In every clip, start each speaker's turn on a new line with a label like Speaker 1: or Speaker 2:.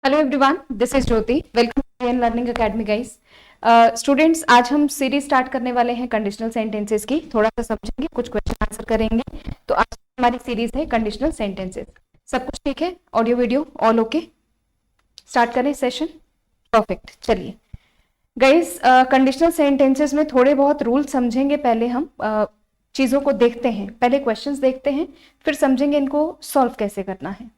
Speaker 1: Hello everyone, this is Jyoti. Welcome to Learning Academy guys. Students, आज हम series start करने वाले हैं कंडीशनल सेंटेंसेस की। थोड़ा सा समझेंगे, कुछ क्वेश्चन आंसर करेंगे। तो आज हमारी सीरीज है कंडीशनल सेंटेंसेस। सब कुछ ठीक है? Audio video all okay? Start करें सेशन। परफेक्ट। चलिए गाइस, कंडीशनल सेंटेंसेस में थोड़े बहुत रूल समझेंगे। पहले हम चीजों को देखते हैं, पहले क्वेश्चंस देखते हैं, फिर समझेंगे इनको सॉल्व कैसे करना है।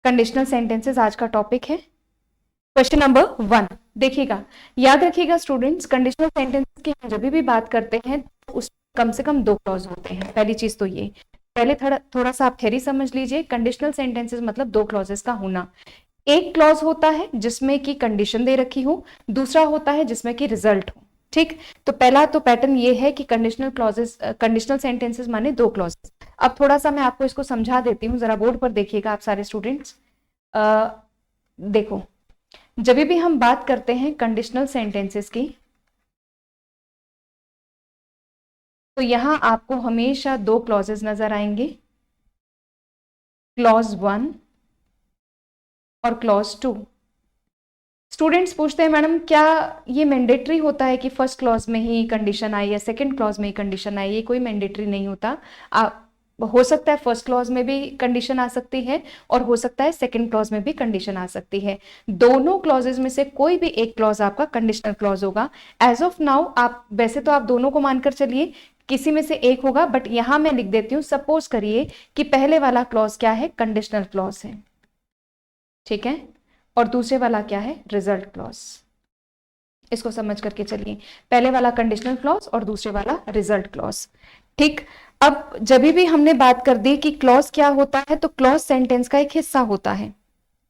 Speaker 1: कंडीशनल सेंटेंसेस आज का टॉपिक है। क्वेश्चन नंबर 1 देखिएगा, याद रखिएगा स्टूडेंट्स, कंडीशनल सेंटेंसेस की हम जब भी बात करते हैं तो उस कम से कम 2 क्लॉज होते हैं। पहली चीज तो ये, पहले थोड़ा सा आप थ्योरी समझ लीजिए। कंडीशनल सेंटेंसेस मतलब 2 क्लॉजेस का होना। एक क्लॉज होता है जिसमें कि कंडीशन दे रखी हो, दूसरा होता है जिसमें कि रिजल्ट हो। ठीक, तो पहला तो पैटर्न ये है कि कंडीशनल सेंटेंसेस माने 2 क्लॉजेस। अब थोड़ा सा मैं आपको इसको समझा देती हूँ, जरा बोर्ड पर देखिएगा आप सारे स्टूडेंट्स। देखो, जब भी हम बात करते हैं कंडीशनल सेंटेंसेस की, तो यहां आपको हमेशा 2 क्लॉजेस नजर आएंगे, क्लॉज 1 और क्लॉज 2। स्टूडेंट्स पूछते हैं मैडम क्या ये मैंडेटरी होता है कि फर्स्ट क्लॉज में ही कंडीशन आई या सेकंड क्लॉज में ही कंडीशन आई? ये कोई मैंडेटरी नहीं होता। हो सकता है फर्स्ट क्लॉज में भी कंडीशन आ सकती है और हो सकता है सेकंड क्लॉज में भी कंडीशन आ सकती है। दोनों क्लॉजेस में से कोई भी एक क्लॉज आपका कंडीशनल क्लॉज होगा। एज ऑफ नाउ आप वैसे तो आप दोनों को मानकर चलिए, किसी में से एक होगा, बट यहां मैं लिख देती हूं, सपोज करिए कि पहले वाला क्लॉज क्या है? कंडीशनल क्लॉज है, ठीक है, और दूसरे वाला क्या है? Result clause. इसको समझ करके चलिए, पहले वाला कंडीशनल क्लॉज और दूसरे वाला रिजल्ट क्लॉज। ठीक, अब जब भी हमने बात कर दी कि क्लॉज क्या होता है, तो क्लॉज सेंटेंस का एक हिस्सा होता है।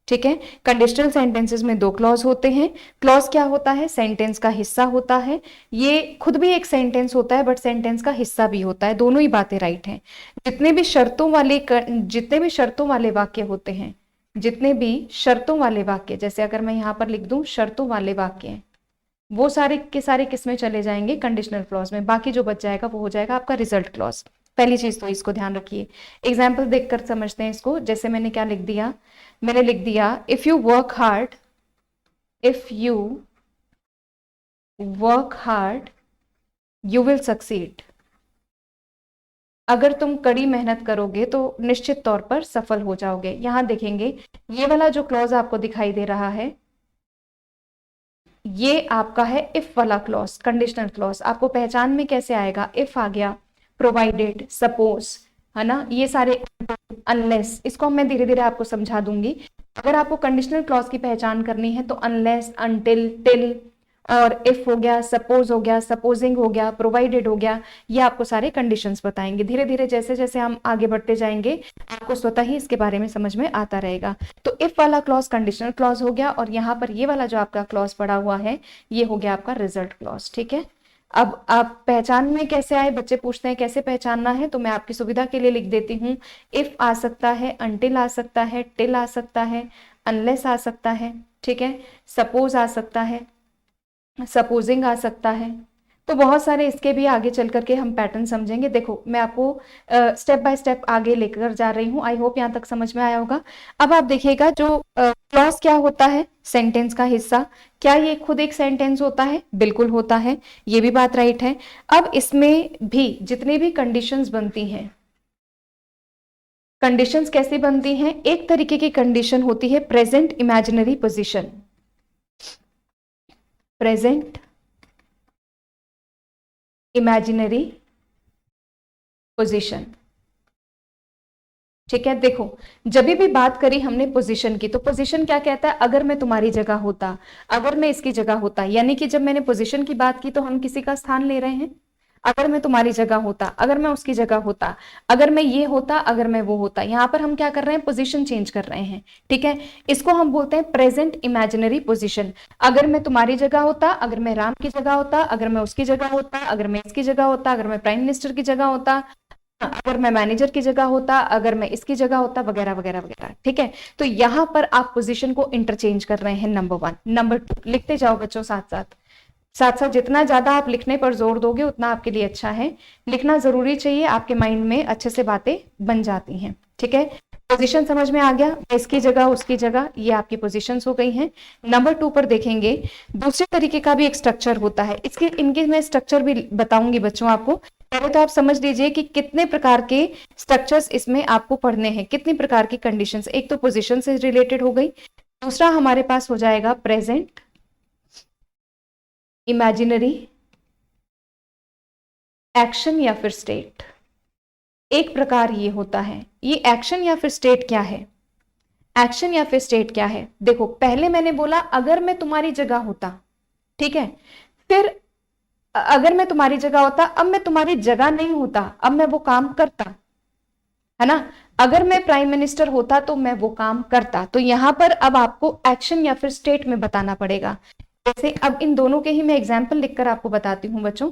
Speaker 1: ठीक है, कंडीशनल सेंटेंसेस में 2 क्लॉज होते हैं। क्लॉज क्या होता है? सेंटेंस का हिस्सा होता है। ये खुद भी एक सेंटेंस होता है, बट सेंटेंस का हिस्सा भी होता है। दोनों ही बातें राइट हैं। जितने भी शर्तों वाले वाक्य होते हैं, जितने भी शर्तों वाले वाक्य, जैसे अगर मैं यहां पर लिख दूं शर्तों वाले वाक्य, वो सारे के सारे किस में चले जाएंगे? कंडीशनल क्लॉज में। बाकी जो बच जाएगा वो हो जाएगा आपका रिजल्ट क्लॉज। पहली चीज तो इसको ध्यान रखिए। एग्जाम्पल देखकर समझते हैं इसको। जैसे मैंने क्या लिख दिया? मैंने लिख दिया if you work hard you will succeed. अगर तुम कड़ी मेहनत करोगे तो निश्चित तौर पर सफल हो जाओगे। यहां देखेंगे, ये वाला जो क्लॉज आपको दिखाई दे रहा है, ये आपका है इफ वाला क्लॉज, कंडीशनल क्लॉज। आपको पहचान में कैसे आएगा? इफ आ गया, प्रोवाइडेड, सपोज, है ना, ये सारे, अनलेस, इसको मैं धीरे धीरे आपको समझा दूंगी। अगर आपको कंडीशनल क्लॉज की पहचान करनी है तो अनलेस, अनटिल, टिल और इफ हो गया, सपोज हो गया, सपोजिंग हो गया, प्रोवाइडेड हो गया, ये आपको सारे कंडीशंस बताएंगे। धीरे धीरे जैसे जैसे हम आगे बढ़ते जाएंगे आपको स्वतः ही इसके बारे में समझ में आता रहेगा। तो इफ वाला क्लॉज कंडीशनल क्लॉज हो गया, और यहाँ पर ये वाला जो आपका क्लॉज पड़ा हुआ है ये हो गया आपका रिजल्ट क्लॉज। ठीक है, अब आप पहचान में कैसे आए? बच्चे पूछते हैं कैसे पहचानना है, तो मैं आपकी सुविधा के लिए लिख देती हूँ। इफ आ सकता है, अनटिल आ सकता है, टिल आ सकता है, अनलेस आ सकता है, ठीक है, सपोज आ सकता है, सपोजिंग आ सकता है। तो बहुत सारे इसके भी आगे चल करके हम पैटर्न समझेंगे। देखो, मैं आपको स्टेप बाय स्टेप आगे लेकर जा रही हूँ। आई होप यहाँ तक समझ में आया होगा। अब आप देखिएगा, जो क्लॉज क्या होता है? सेंटेंस का हिस्सा। क्या ये खुद एक सेंटेंस होता है? बिल्कुल होता है, ये भी बात राइट है। अब इसमें भी जितनी भी कंडीशंस बनती हैं, कंडीशंस कैसी बनती हैं? एक तरीके की कंडीशन होती है present imaginary position, present imaginary position. ठीक है, देखो, जब भी बात करी हमने पोजीशन की, तो पोजीशन क्या कहता है? अगर मैं तुम्हारी जगह होता, अगर मैं इसकी जगह होता, यानी कि जब मैंने पोजीशन की बात की तो हम किसी का स्थान ले रहे हैं। अगर मैं तुम्हारी जगह होता, अगर मैं उसकी जगह होता, अगर मैं ये होता, अगर मैं वो होता, यहां पर हम क्या कर रहे हैं? पोजीशन चेंज कर रहे हैं। ठीक है, इसको हम बोलते हैं प्रेजेंट इमेजिनरी पोजीशन। अगर मैं तुम्हारी जगह होता, अगर मैं राम की जगह होता, अगर मैं उसकी जगह होता, अगर मैं इसकी जगह होता, अगर मैं प्राइम मिनिस्टर की जगह होता, अगर मैं मैनेजर की जगह होता, अगर मैं इसकी जगह होता, वगैरह वगैरह वगैरह। ठीक है, तो यहां पर आप पोजीशन को इंटरचेंज कर रहे हैं। नंबर 1, नंबर 2, लिखते जाओ बच्चों, साथ साथ साथ साथ जितना ज्यादा आप लिखने पर जोर दोगे उतना आपके लिए अच्छा है। लिखना जरूरी चाहिए, आपके माइंड में अच्छे से बातें बन जाती हैं। ठीक है, पोजीशन समझ में आ गया, इसकी जगह उसकी जगह, ये आपकी पोजीशंस हो गई हैं। नंबर 2 पर देखेंगे, दूसरे तरीके का भी एक स्ट्रक्चर होता है, इनके मैं स्ट्रक्चर भी बताऊंगी बच्चों आपको। पहले तो आप समझ लीजिए कि कितने प्रकार के स्ट्रक्चर्स इसमें आपको पढ़ने हैं, कितनी प्रकार की कंडीशंस। एक तो पोजीशन से रिलेटेड हो गई, दूसरा हमारे पास हो जाएगा प्रेजेंट, इमेजिनरी, एक्शन या फिर स्टेट। एक प्रकार ये होता है। ये एक्शन या फिर स्टेट क्या है, एक्शन या फिर स्टेट क्या है? देखो, पहले मैंने बोला अगर मैं तुम्हारी जगह होता, ठीक है, फिर अगर मैं तुम्हारी जगह होता, अब मैं तुम्हारी जगह नहीं होता, अब मैं वो काम करता, है ना। अगर मैं प्राइम मिनिस्टर होता तो मैं वो काम करता। तो यहां पर अब आपको एक्शन या फिर स्टेट में बताना पड़ेगा। जैसे अब इन दोनों के ही मैं एग्जाम्पल लिखकर आपको बताती हूं बच्चों,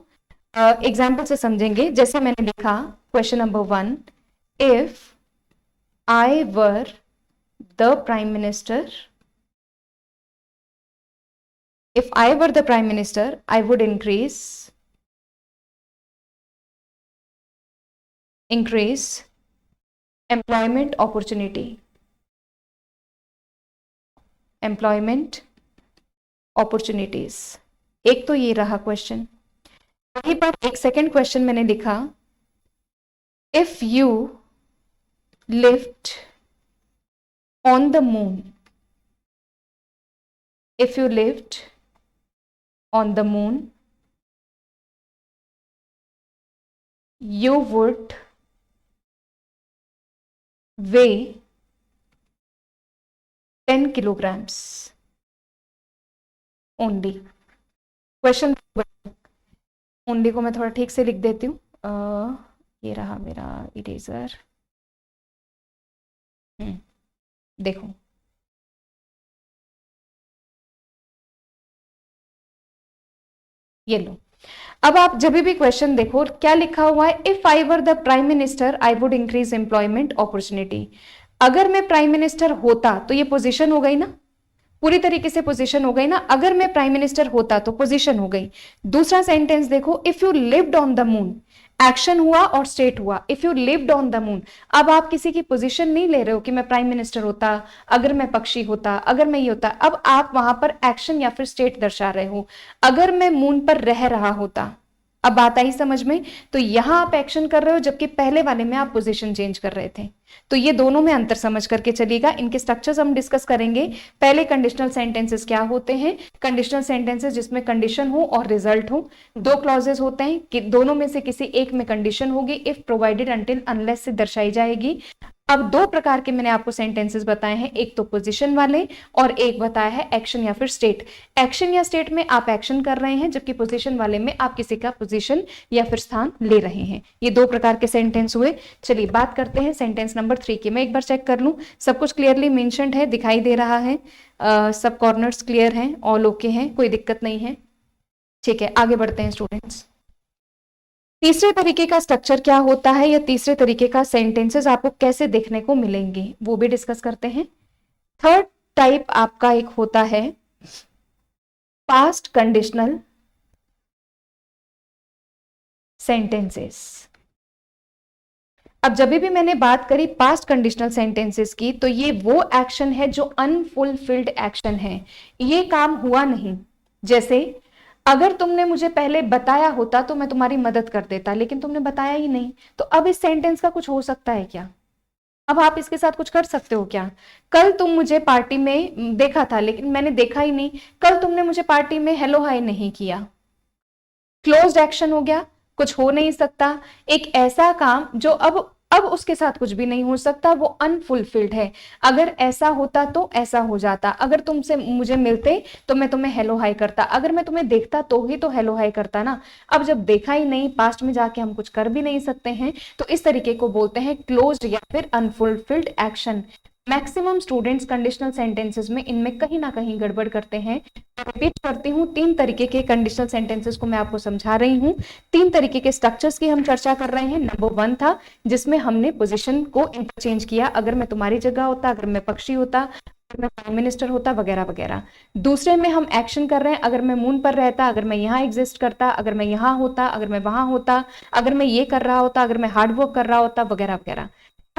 Speaker 1: एग्जाम्पल से समझेंगे। जैसे मैंने लिखा question number 1, if I were the prime minister, if I were the prime minister, I would increase employment opportunity, employment opportunities। एक तो ये रहा क्वेश्चन। वहीं पर एक सेकंड क्वेश्चन मैंने लिखा, if you lived on the moon, if you lived on the moon, you would weigh 10 kilograms only। Question only को मैं थोड़ा ठीक से लिख देती हूँ। ये रहा मेरा इरेजर। देखो, ये लो। अब आप जब भी क्वेश्चन देखो क्या लिखा हुआ है, if I were the prime minister I would increase employment opportunity. अगर मैं प्राइम मिनिस्टर होता तो ये पोजीशन हो गई ना, पूरी तरीके से पोजीशन हो गई ना। अगर मैं प्राइम मिनिस्टर होता तो पोजीशन हो गई। दूसरा सेंटेंस देखो, if you lived on the moon, action हुआ और स्टेट हुआ। If you lived on the moon, अब आप किसी की पोजीशन नहीं ले रहे हो कि मैं प्राइम मिनिस्टर होता, अगर मैं पक्षी होता, अगर मैं ये होता। अब आप वहां पर एक्शन या फिर स्टेट दर्शा रहे हो। अगर मैं मून पर रह रहा होता, अब बात आई समझ में। तो यहां आप एक्शन कर रहे हो, जबकि पहले वाले में आप पोजीशन चेंज कर रहे थे। तो ये दोनों में अंतर समझ करके चलिएगा। इनके स्ट्रक्चर्स हम डिस्कस करेंगे। पहले कंडीशनल सेंटेंसेस क्या होते हैं? कंडीशनल सेंटेंसेस जिसमें कंडीशन हो और रिजल्ट हो। दो क्लॉजेस होते हैं कि दोनों में से किसी एक में कंडीशन होगी, इफ प्रोवाइडेड अनटिल अनलेस से दर्शाई जाएगी। अब दो प्रकार के मैंने आपको सेंटेंसेस बताए हैं, एक तो पोजीशन वाले और एक बताया है एक्शन या फिर स्टेट। एक्शन या स्टेट में आप एक्शन कर रहे हैं, जबकि पोजीशन वाले में आप किसी का पोजीशन या फिर स्थान ले रहे हैं। ये दो प्रकार के सेंटेंस हुए। चलिए बात करते हैं सेंटेंस नंबर 3 की। मैं एक बार चेक कर लूं, सब कुछ क्लियरली मेंशन्ड है, दिखाई दे रहा है, सब कॉर्नर्स क्लियर हैं, ऑल ओके हैं, कोई दिक्कत नहीं है। ठीक है, आगे बढ़ते हैं स्टूडेंट्स। तीसरे तरीके का स्ट्रक्चर क्या होता है या तीसरे तरीके का सेंटेंसेस आपको कैसे देखने को मिलेंगे वो भी डिस्कस करते हैं। थर्ड टाइप आपका एक होता है पास्ट कंडीशनल सेंटेंसेस। अब जब भी मैंने बात करी पास्ट कंडीशनल सेंटेंसेस की, तो ये वो एक्शन है जो अनफुलफिल्ड एक्शन है, ये काम हुआ नहीं। जैसे अगर तुमने मुझे पहले बताया होता तो मैं तुम्हारी मदद कर देता, लेकिन तुमने बताया ही नहीं। तो अब इस सेंटेंस का कुछ हो सकता है क्या? अब आप इसके साथ कुछ कर सकते हो क्या? कल तुम मुझे पार्टी में देखा था लेकिन मैंने देखा ही नहीं। कल तुमने मुझे पार्टी में हेलो हाय नहीं किया। क्लोज्ड एक्शन हो गया, कुछ हो नहीं सकता। एक ऐसा काम जो अब उसके साथ कुछ भी नहीं हो सकता, वो अनफुलफिल्ड है। अगर ऐसा होता तो ऐसा हो जाता। अगर तुमसे मुझे मिलते तो मैं तुम्हें हेलो हाय करता, अगर मैं तुम्हें देखता तो ही तो हेलो हाय करता ना। अब जब देखा ही नहीं, पास्ट में जाके हम कुछ कर भी नहीं सकते हैं, तो इस तरीके को बोलते हैं क्लोज्ड या फिर unfulfilled action. Maximum students conditional sentences में इनमें कहीं ना कहीं गड़बड़ करते हैं। रिपीट करती हूँ, 3 तरीके के कंडीशनल सेंटेंसेस को मैं आपको समझा रही हूँ। 3 तरीके के स्ट्रक्चर्स की हम चर्चा कर रहे हैं। नंबर 1 था जिसमें हमने पोजीशन को इंटरचेंज किया, अगर मैं तुम्हारी जगह होता, अगर मैं पक्षी होता, अगर मैं प्राइम मिनिस्टर होता, वगैरह वगैरह। दूसरे में हम एक्शन कर रहे हैं, अगर मैं मून पर रहता, अगर मैं यहाँ एग्जिस्ट करता, अगर मैं यहाँ होता, अगर मैं वहां होता, अगर मैं ये कर रहा होता, अगर मैं हार्ड वर्क कर रहा होता, वगैरह वगैरह।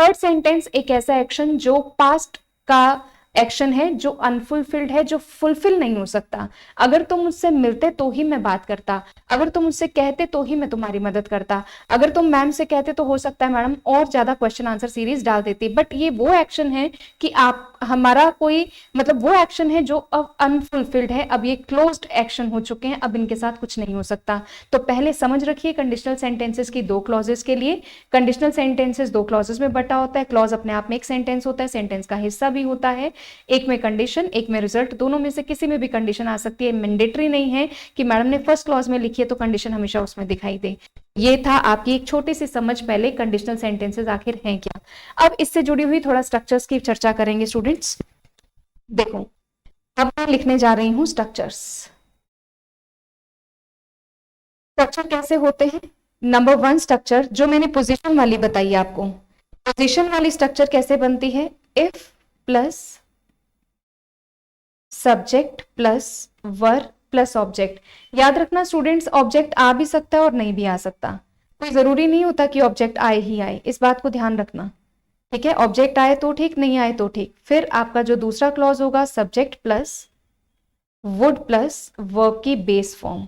Speaker 1: थर्ड सेंटेंस एक ऐसा एक्शन जो पास्ट का एक्शन है, जो अनफुलफिल्ड है, जो फुलफिल नहीं हो सकता। अगर तुम मुझसे मिलते तो ही मैं बात करता, अगर तुम मुझसे कहते तो ही मैं तुम्हारी मदद करता, अगर तुम मैम से कहते तो हो सकता है मैडम और ज्यादा क्वेश्चन आंसर सीरीज डाल देती। बट ये वो एक्शन है कि आप हमारा कोई मतलब वो एक्शन है जो अब अनफुलफिल्ड है, अब ये क्लोज्ड एक्शन हो चुके हैं, अब इनके साथ कुछ नहीं हो सकता। तो पहले समझ रखिए कंडीशनल सेंटेंसेस की दो क्लॉजेस के लिए, कंडीशनल सेंटेंसेस दो क्लॉजेस में बटा होता है। क्लॉज अपने आप में एक सेंटेंस होता है, सेंटेंस का हिस्सा भी होता है, एक में कंडीशन एक में रिजल्ट, दोनों में से किसी में भी कंडीशन आ सकती है। मैंडेटरी नहीं है कि मैडम ने फर्स्ट क्लॉज में लिखी है तो कंडीशन हमेशा उसमें दिखाई दे। ये था आपकी एक छोटी सी समझ पहले कंडीशनल सेंटेंसेस आखिर हैं क्या। अब इससे जुड़ी हुई थोड़ा स्ट्रक्चर्स की चर्चा करेंगे स्टूडेंट्स। देखो अब मैं लिखने जा रही हूं स्ट्रक्चर्स। स्ट्रक्चर कैसे होते हैं? नंबर वन स्ट्रक्चर जो मैंने पोजीशन वाली बताई आपको, पोजीशन वाली स्ट्रक्चर कैसे बनती है? If plus subject plus verb plus object. याद रखना स्टूडेंट्स, ऑब्जेक्ट आ भी सकता है और नहीं भी आ सकता, कोई जरूरी नहीं होता कि ऑब्जेक्ट आए ही आए, इस बात को ध्यान रखना। ठीक है, ऑब्जेक्ट आए तो ठीक, नहीं आए तो ठीक। फिर आपका जो दूसरा क्लॉज होगा subject plus would plus verb की बेस फॉर्म।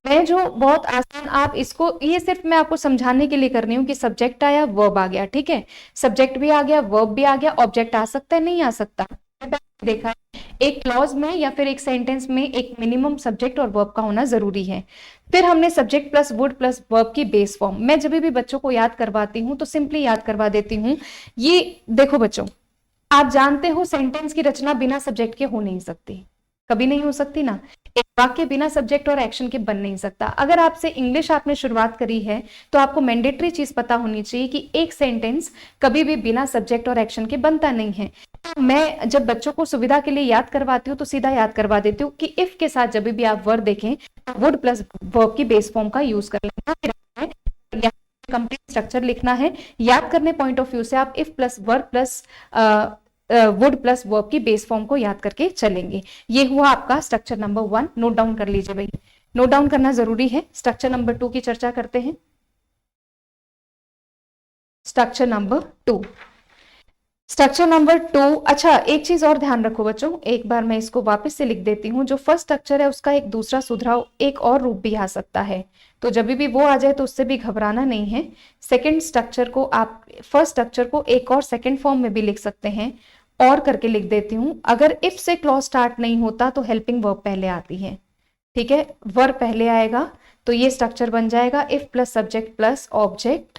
Speaker 1: मैं जो बहुत आसान, आप इसको ये सिर्फ मैं आपको समझाने के लिए कर रही हूँ कि सब्जेक्ट आया वर्ब आ गया, ठीक है, सब्जेक्ट भी आ गया वर्ब भी आ गया, ऑब्जेक्ट आ सकता है नहीं आ सकता। देखा है एक क्लॉज में या फिर एक सेंटेंस में एक मिनिमम सब्जेक्ट और वर्ब का होना जरूरी है। फिर हमने subject plus would plus verb की बेस फॉर्म। मैं जब भी बच्चों को याद करवाती हूँ तो सिंपली याद करवा देती हूँ। ये देखो बच्चों, आप जानते हो सेंटेंस की रचना बिना सब्जेक्ट के हो नहीं सकती, कभी नहीं हो सकती ना। एक वाक्य बिना सब्जेक्ट और एक्शन के बन नहीं सकता। अगर आपसे इंग्लिश आपने शुरुआत करी है तो आपको मैंडेटरी चीज पता होनी चाहिए कि एक सेंटेंस कभी भी बिना सब्जेक्ट और एक्शन के बनता नहीं है। तो मैं जब बच्चों को सुविधा के लिए याद करवाती हूँ तो सीधा याद करवा देती हूँ कि इफ के साथ जब भी आप वर्ड देखें वुड प्लस वर्ब की बेस फॉर्म का यूज कर लेना। कंप्लीट स्ट्रक्चर लिखना है, याद करने पॉइंट ऑफ व्यू से आप if plus verb plus would plus verb की बेस फॉर्म को याद करके चलेंगे। ये हुआ आपका structure number one, note down कर लीजिए भाई, नोट डाउन करना जरूरी है। स्ट्रक्चर नंबर टू की चर्चा करते हैं। Structure number two, structure number two, अच्छा एक चीज और ध्यान रखो बच्चों, एक बार मैं इसको वापस से लिख देती हूँ। जो फर्स्ट स्ट्रक्चर है उसका एक दूसरा सुधराव एक और रूप भी आ सकता है, तो जब भी वो आ जाए तो उससे भी घबराना नहीं है। सेकंड स्ट्रक्चर को आप फर्स्ट स्ट्रक्चर को एक और सेकंड फॉर्म में भी लिख सकते हैं, और करके लिख देती हूँ। अगर इफ से क्लॉज स्टार्ट नहीं होता तो हेल्पिंग वर्ब पहले आती है, ठीक है, वर्ब पहले आएगा, तो ये स्ट्रक्चर बन जाएगा if plus subject plus object.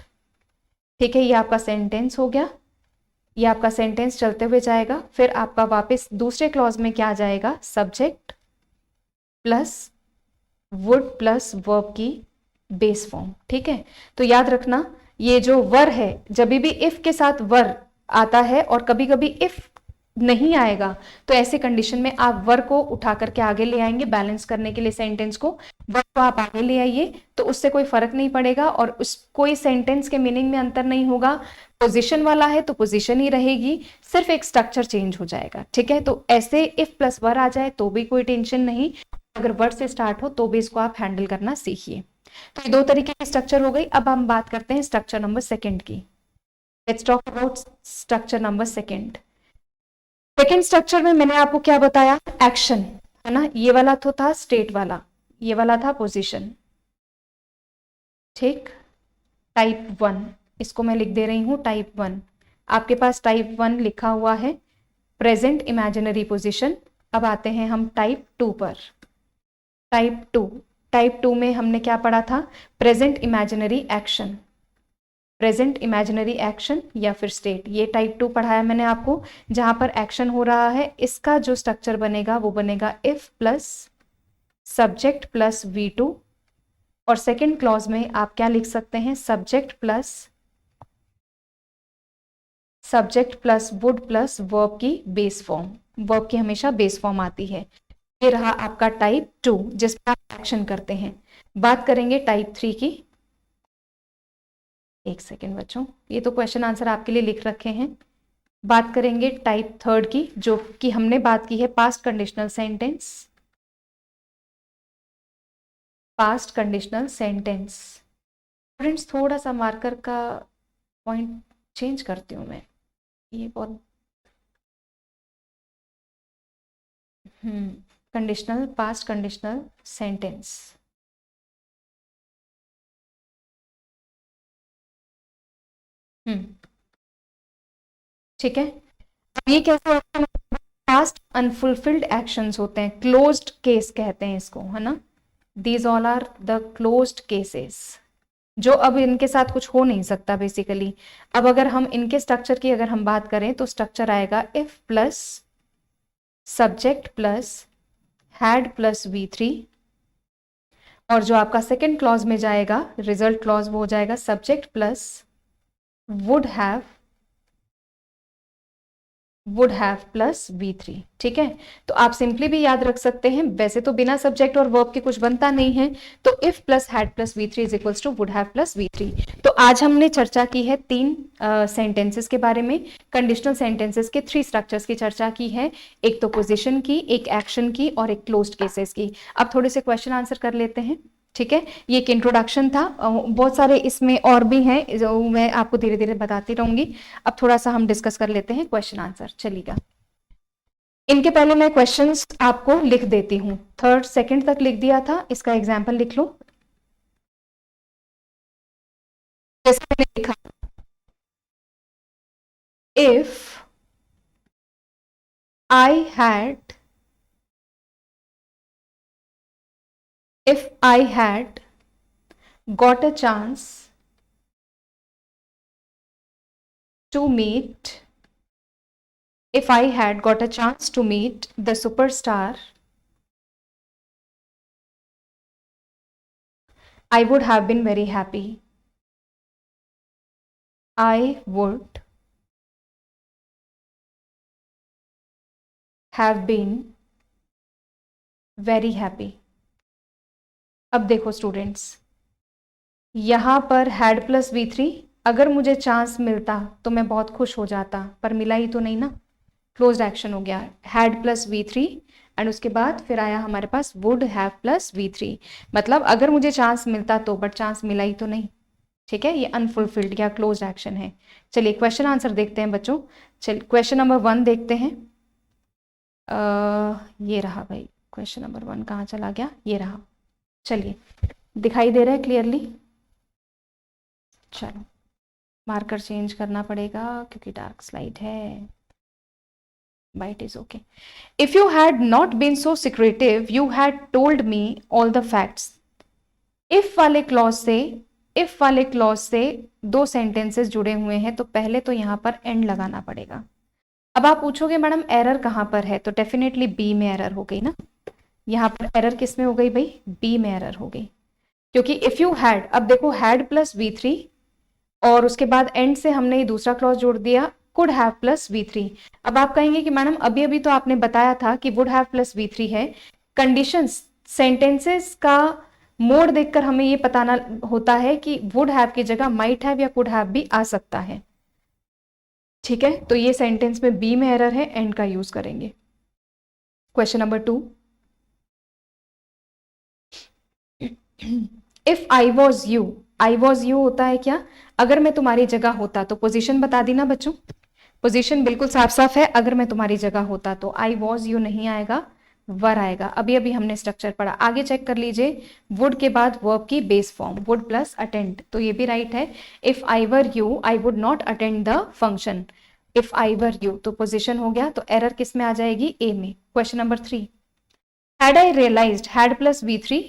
Speaker 1: ठीक है, ये आपका सेंटेंस हो गया, ये आपका सेंटेंस चलते हुए जाएगा। फिर आपका वापस दूसरे क्लॉज में क्या आ जाएगा? Subject plus would plus verb की बेस फॉर्म। ठीक है, तो याद रखना ये जो वर है, जब भी इफ के साथ वर आता है और कभी कभी इफ नहीं आएगा तो ऐसे कंडीशन में आप वर को उठा करके आगे ले आएंगे बैलेंस करने के लिए सेंटेंस को। वर को आप आगे ले आइए तो उससे कोई फर्क नहीं पड़ेगा और उस कोई सेंटेंस के मीनिंग में अंतर नहीं होगा। पोजीशन वाला है तो पोजीशन ही रहेगी, सिर्फ एक स्ट्रक्चर चेंज हो जाएगा। ठीक है, तो ऐसे इफ प्लस वर आ जाए तो भी कोई टेंशन नहीं, अगर वर्ड से स्टार्ट हो तो भी इसको आप हैंडल करना सीखिए। तो ये दो तरीके की स्ट्रक्चर हो गई। अब हम बात करते हैं स्ट्रक्चर नंबर सेकंड की। Let's talk about structure number second. Second structure में मैंने आपको क्या बताया? एक्शन, है ना, ये वाला तो था स्टेट वाला, ये वाला था पोजीशन। ठीक, टाइप वन, इसको मैं लिख दे रही हूं टाइप वन। आपके पास टाइप वन लिखा हुआ है प्रेजेंट इमेजिनरी पोजीशन। अब आते हैं हम टाइप टू पर। टाइप टू, टाइप टू में हमने क्या पढ़ा था? Present imaginary action, present imaginary action या फिर स्टेट, ये टाइप टू पढ़ाया मैंने आपको, जहां पर एक्शन हो रहा है। इसका जो स्ट्रक्चर बनेगा वो बनेगा if plus subject plus V2, और सेकेंड क्लॉज में आप क्या लिख सकते हैं? Subject plus would plus verb की बेस फॉर्म, वर्ब की हमेशा बेस फॉर्म आती है। ये रहा आपका टाइप टू जिसमें आप एक्शन करते हैं। बात करेंगे टाइप थ्री की। एक सेकेंड बच्चों, ये तो क्वेश्चन आंसर आपके लिए लिख रखे हैं। बात करेंगे टाइप थर्ड की, जो कि हमने बात की है past conditional sentence. Past conditional sentence, friends थोड़ा सा मार्कर का पॉइंट चेंज करती हूँ मैं, ये बहुत कंडीशनल पास्ट कंडीशनल सेंटेंस। ठीक है, अब ये कैसे होता है, पास्ट अनफुलफिल्ड एक्शंस होते हैं, क्लोज्ड केस कहते हैं इसको, है ना। These all are the closed cases, जो अब इनके साथ कुछ हो नहीं सकता बेसिकली। अब अगर हम इनके स्ट्रक्चर की अगर हम बात करें तो स्ट्रक्चर आएगा if plus subject plus had plus V3, और जो आपका सेकेंड क्लॉज में जाएगा रिजल्ट क्लॉज वो हो जाएगा subject plus would have plus V3। ठीक है, तो आप सिंपली भी याद रख सकते हैं, वैसे तो बिना सब्जेक्ट और वर्ब के कुछ बनता नहीं है, तो if plus had plus V3 is equals to would have plus V3। तो आज हमने चर्चा की है तीन सेंटेंसेस के बारे में, कंडीशनल सेंटेंसेस के थ्री स्ट्रक्चर्स की चर्चा की है, एक तो पोजिशन की, एक एक्शन की और एक क्लोज्ड केसेस की। अब थोड़े से क्वेश्चन आंसर कर लेते हैं। ठीक है, ये एक इंट्रोडक्शन था, बहुत सारे इसमें और भी हैं जो मैं आपको धीरे धीरे बताती रहूंगी। अब थोड़ा सा हम डिस्कस कर लेते हैं क्वेश्चन आंसर, चलिएगा। इनके पहले मैं क्वेश्चंस आपको लिख देती हूँ, थर्ड सेकंड तक लिख दिया था, इसका एग्जाम्पल लिख लो। जैसे मैंने लिखा, if I had got a chance to meet if I had got a chance to meet the superstar, I would have been very happy. I would have been very happy. अब देखो students, यहां पर had plus V3, अगर मुझे chance मिलता तो मैं बहुत खुश हो जाता, पर मिला ही तो नहीं ना, क्लोज्ड एक्शन हो गया। हैड प्लस V3 एंड उसके बाद फिर आया हमारे पास वुड हैव प्लस V3, मतलब अगर मुझे चांस मिलता तो, बट चांस मिला ही तो नहीं। ठीक है, ये अनफुलफिल्ड या क्लोज्ड एक्शन है। चलिए क्वेश्चन आंसर देखते हैं बच्चों। चलिए क्वेश्चन नंबर 1 देखते हैं। ये रहा भाई, क्वेश्चन नंबर 1 कहाँ चला गया, ये रहा। चलिए, दिखाई दे रहा है क्लियरली? चलो, मार्कर चेंज करना पड़ेगा क्योंकि डार्क स्लाइड है। White is okay. If you had not been so secretive, you had told me all the facts. If वाले क्लॉज से दो सेंटेंसेस जुड़े हुए हैं, तो पहले तो यहां पर एंड लगाना पड़ेगा। अब आप पूछोगे मैडम एरर कहां पर है, तो डेफिनेटली बी में एरर हो गई ना। यहां पर एरर किस में हो गई भाई, बी में एरर हो गई, क्योंकि इफ यू हैड, अब देखो हैड प्लस V3 और उसके बाद एंड से हमने ये दूसरा क्लॉज जोड़ दिया कुड हैव प्लस V3। अब आप कहेंगे कि मैडम अभी अभी तो आपने बताया था कि वुड हैव प्लस V3 है। कंडीशंस सेंटेंसेस का मोड देखकर हमें ये बताना होता है कि वुड हैव की जगह माइट हैव या कुड हैव भी आ सकता है। ठीक है, तो ये सेंटेंस में बी में एरर है, एंड का यूज करेंगे। Question number 2, if I was you होता है क्या, अगर मैं तुम्हारी जगह होता, तो पोजीशन बता दी ना बच्चों, पोजीशन बिल्कुल साफ साफ है, अगर मैं तुम्हारी जगह होता तो आई वॉज यू नहीं आएगा, वर आएगा। अभी अभी हमने स्ट्रक्चर पढ़ा, आगे चेक कर लीजिए, वुड के बाद वर्ब की base form would plus attend, तो ये भी राइट है। If I were you I would not attend the function, if I were you, तो पोजीशन हो गया, तो एरर किस में आ जाएगी, ए में। Question number 3, had I realized had plus V3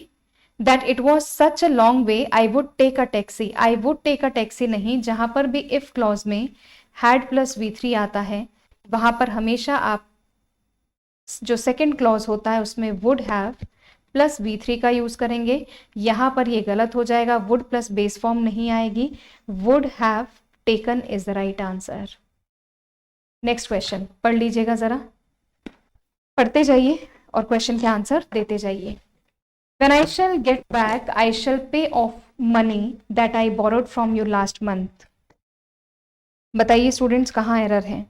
Speaker 1: that it was such a long way I would take a taxi, I would take a taxi नहीं, जहां पर भी इफ क्लॉज में हैड प्लस V3 आता है, वहां पर हमेशा आप जो सेकेंड क्लॉज होता है उसमें वुड हैव प्लस V3 का यूज करेंगे। यहां पर ये गलत हो जाएगा, वुड प्लस बेस फॉर्म नहीं आएगी, would have taken is the right answer. Next question पढ़ लीजिएगा जरा, पढ़ते जाइए और क्वेश्चन के आंसर देते जाइए। When I shall get back, I shall pay off money that I borrowed from you last month. बताइए स्टूडेंट्स कहाँ एरर है?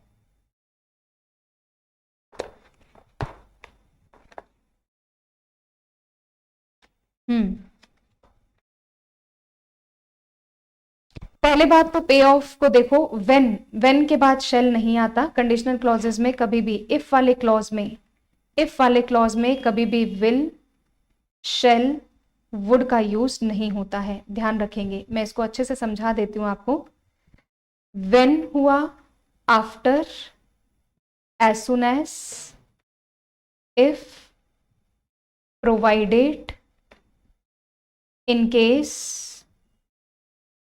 Speaker 1: पहले बात तो पे ऑफ को देखो, व्हेन के बाद शेल नहीं आता कंडीशनल क्लॉजेज में कभी भी। इफ वाले क्लॉज में कभी भी विल, शेल, वुड का यूज नहीं होता है, ध्यान रखेंगे। मैं इसको अच्छे से समझा देती हूं आपको। व्हेन हुआ, after, as soon as, if, provided, in case,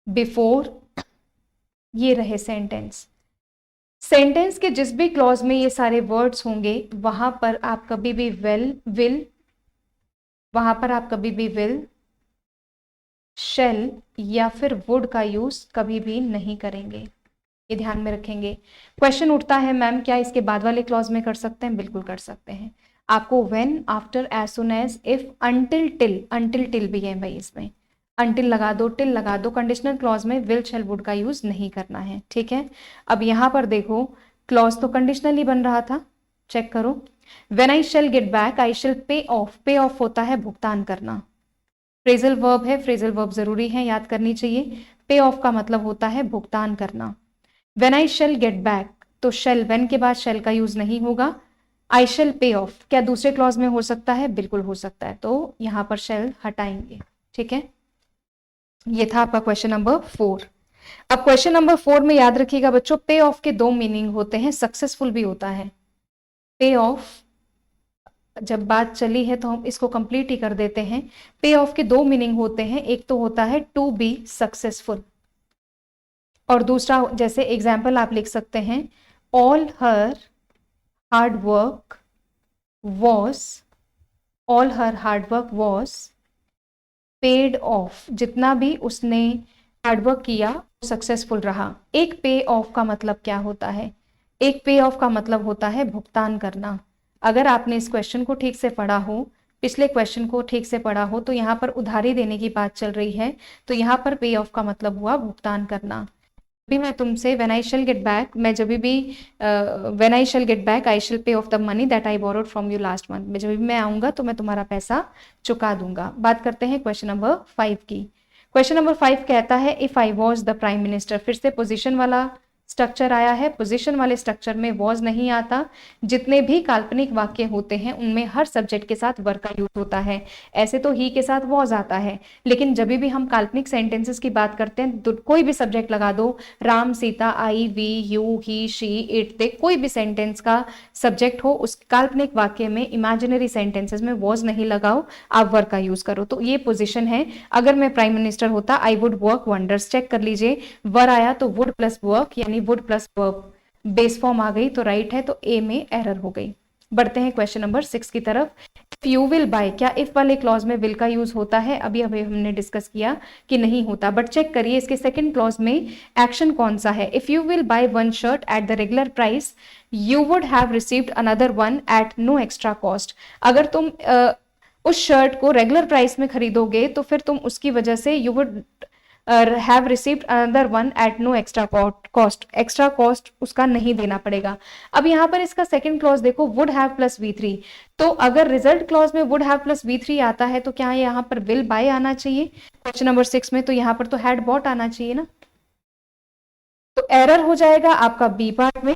Speaker 1: before, ये रहे सेंटेंस के जिस भी क्लॉज में ये सारे वर्ड्स होंगे वहां पर आप कभी भी विल, शेल या फिर वुड का यूज कभी भी नहीं करेंगे, ये ध्यान में रखेंगे। क्वेश्चन उठता है मैम क्या इसके बाद वाले क्लॉज में कर सकते हैं? बिल्कुल कर सकते हैं। आपको when, after, as soon as, if, until, till भी है भाई, इसमें अंटिल लगा दो, टिल लगा दो। कंडीशनल क्लॉज में विल, शेल, वुड का यूज नहीं करना है, ठीक है। अब यहां पर देखो क्लॉज तो कंडीशनली बन रहा था, चेक करो। When I shall get back, I shall pay of, पे ऑफ होता है भुगतान करना, फ्रेजल वर्ब है, फ्रेजल वर्ब जरूरी है, याद करनी चाहिए। पे ऑफ का मतलब होता है भुगतान करना। When I shall get back, तो शेल, व्हेन के बाद शेल का यूज नहीं होगा। आई शेल पे ऑफ क्या दूसरे क्लॉज में हो सकता है? बिल्कुल हो सकता है, तो यहां पर शेल हटाएंगे, ठीक है। ये था आपका क्वेश्चन नंबर 4। अब क्वेश्चन नंबर 4 में याद रखिएगा बच्चों, पे ऑफ के दो मीनिंग होते हैं, सक्सेसफुल भी होता है। पे ऑफ, जब बात चली है तो हम इसको कंप्लीट ही कर देते हैं। पे ऑफ के दो मीनिंग होते हैं, एक तो होता है टू बी सक्सेसफुल, और दूसरा जैसे एग्जाम्पल आप लिख सकते हैं, all her hard work was, all her hard work was paid of, जितना भी उसने हार्डवर्क किया सक्सेसफुल रहा। एक पे ऑफ का मतलब क्या होता है? एक पे ऑफ का मतलब होता है भुगतान करना। अगर आपने इस क्वेश्चन को ठीक से पढ़ा हो, पिछले क्वेश्चन को ठीक से पढ़ा हो, तो यहाँ पर उधारी देने की बात चल रही है, तो यहाँ पर पे ऑफ का मतलब हुआ भुगतान करना। भी मैं तुमसे when I shall get back, मैं जब भी when I shall get back I shall pay off the money that I borrowed from you last month, में जब भी मैं आऊंगा तो मैं तुम्हारा पैसा चुका दूंगा। बात करते हैं क्वेश्चन नंबर 5 की। क्वेश्चन नंबर 5 कहता है if I was the prime minister, फिर से पोजिशन वाला स्ट्रक्चर आया है। पोजीशन वाले स्ट्रक्चर में वॉज नहीं आता। जितने भी काल्पनिक वाक्य होते हैं उनमें हर सब्जेक्ट के साथ वर का यूज होता है। ऐसे तो ही के साथ वॉज आता है, लेकिन जब भी हम काल्पनिक सेंटेंसेस की बात करते हैं तो कोई भी सब्जेक्ट लगा दो, Ram, Sita, I, we, you, he, she, it, they, कोई भी सेंटेंस का सब्जेक्ट हो, उस काल्पनिक वाक्य में इमेजिनरी सेंटेंसेस में वॉज नहीं लगाओ, आप वर का यूज करो। तो ये पोजिशन है। अगर मैं प्राइम मिनिस्टर होता, I would work wonders, check कर लीजिए, वर आया तो वुड प्लस वर्क यानी would plus verb, base form आ गई तो राइट है, तो ए में एरर हो गई। बढ़ते हैं क्वेश्चन नंबर 6 की तरफ। इफ यू विल बाय, क्या इफ वाले क्लॉज में विल का यूज होता है? अभी हमने डिस्कस किया कि नहीं होता, बट चेक करिए इसके सेकंड क्लॉज में एक्शन कौन सा है। If you will buy one shirt at the regular price you would have received another one at no extra cost. अगर तुम उस शर्ट को रेगुलर प्राइस में खरीदोगे तो फिर तुम उसकी वजह से you would have received another one at no extra cost, extra cost उसका नहीं देना पड़ेगा। अब यहाँ पर इसका सेकंड क्लॉज देखो, वुड हैव प्लस V3, तो अगर रिजल्ट क्लॉज में वुड हैव प्लस V3 आता है तो क्या यहाँ पर विल बाय आना चाहिए क्वेश्चन नंबर 6 में? तो यहाँ पर तो हैड बॉट आना चाहिए ना, तो एरर हो जाएगा आपका बी पार्ट में।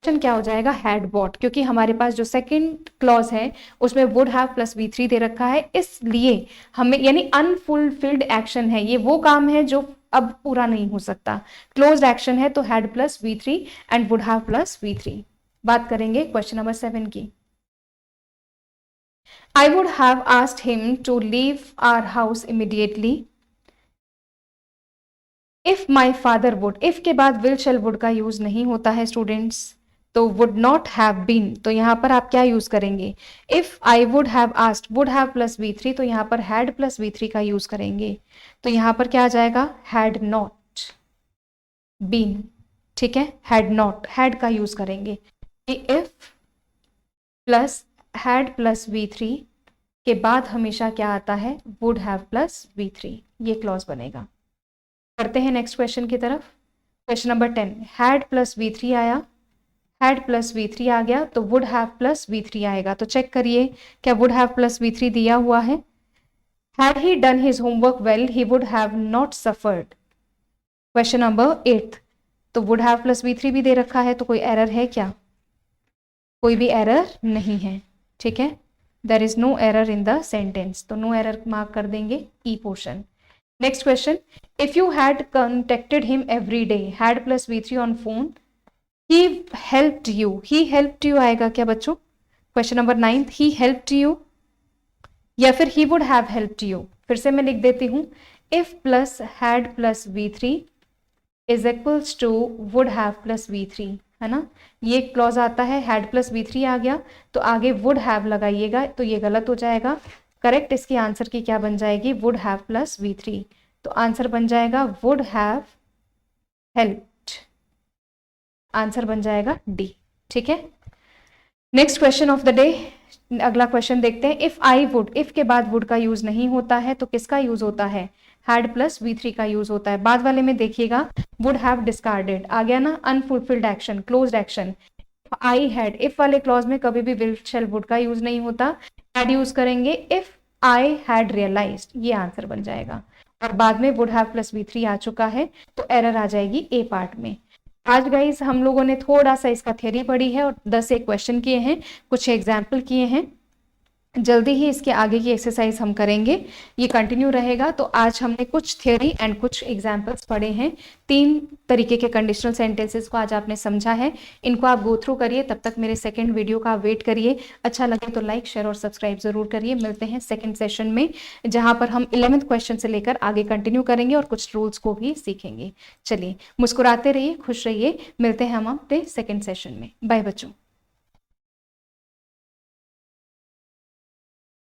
Speaker 1: क्या हो जाएगा? हैड बॉट, क्योंकि हमारे पास जो सेकंड क्लॉज है उसमें वुड हैव प्लस V3 दे रखा है, इसलिए हमें यानी अनफुलफिल्ड एक्शन है, ये वो काम है जो अब पूरा नहीं हो सकता। क्लोज्ड एक्शन है तो had plus V3 and would have plus V3। बात करेंगे क्वेश्चन नंबर 7 की। I would have asked him to leave our house immediately if my father would. If के बाद विल, शेल, वुड का यूज नहीं होता है स्टूडेंट्स, तो वुड नॉट हैव बीन, तो यहां पर आप क्या यूज करेंगे? If I would have asked, would have plus V3, तो यहां पर हैड प्लस V3 का यूज करेंगे, तो यहां पर क्या आ जाएगा? हैड नॉट बीन, ठीक है, हैड नॉट, हैड का यूज करेंगे। If plus had plus V3 के बाद हमेशा क्या आता है? वुड हैव प्लस V3, ये क्लॉज बनेगा। करते हैं नेक्स्ट क्वेश्चन की तरफ। Question number 10, had plus V3 आया, हैड प्लस V3 आ गया तो वुड हैव प्लस V3 आएगा, तो चेक करिए क्या वुड हैव प्लस V3 दिया हुआ है? Had he done his homework well he would have not suffered, question number 8, तो वुड हैव प्लस V3 भी दे रखा है, तो कोई एरर है क्या? कोई भी एरर नहीं है, ठीक है, there is no error in the sentence, तो नो एरर मार्क कर देंगे E portion. Next question, if you had contacted him every day, had plus V3 on phone, he helped you आएगा क्या बच्चों? Question number 9, he helped you या फिर he would have helped you? फिर से मैं लिख देती हूं, if plus had plus V3 is equals to would have plus V3, है ना। ये क्लॉज आता है, हैड प्लस V3 आ गया तो आगे वुड हैव लगाइएगा, तो ये गलत हो जाएगा। करेक्ट इसकी आंसर की क्या बन जाएगी? वुड हैव प्लस V3, तो आंसर बन जाएगा वुड हैव हेल्प्ड, आंसर बन जाएगा डी, ठीक है। Next question of the day, अगला क्वेश्चन देखते हैं। इफ आई वुड, इफ के बाद वुड का यूज नहीं होता है तो किसका यूज होता है? हैड प्लस V3 का यूज होता है। बाद वाले में देखिएगा वुड हैव डिस्कार्डेड आ गया ना, unfulfilled action, closed action. I had, if वाले क्लॉज में कभी भी विल शेल वुड का यूज नहीं होता, हैड यूज करेंगे इफ आई हैड रियलाइज्ड, ये आंसर बन जाएगा। और बाद में वुड हैव प्लस V3 आ चुका है तो एरर आ जाएगी ए पार्ट में। आज गाइस हम लोगों ने थोड़ा सा इसका थ्योरी पढ़ी है और 10 एक क्वेश्चन किए हैं, कुछ एग्जाम्पल किए हैं। जल्दी ही इसके आगे की एक्सरसाइज हम करेंगे, ये कंटिन्यू रहेगा। तो आज हमने कुछ थ्योरी एंड कुछ एग्जाम्पल्स पढ़े हैं। 3 तरीके के कंडीशनल सेंटेंसेस को आज आपने समझा है, इनको आप गो थ्रू करिए। तब तक मेरे सेकंड वीडियो का वेट करिए। अच्छा लगे तो लाइक शेयर और सब्सक्राइब जरूर करिए। मिलते हैं सेकंड सेशन में, जहां पर हम 11th क्वेश्चन से लेकर आगे कंटिन्यू करेंगे और कुछ रूल्स को भी सीखेंगे। चलिए मुस्कुराते रहिए, खुश रहिए, मिलते हैं हम अपने सेकेंड सेशन में। बाय बच्चों।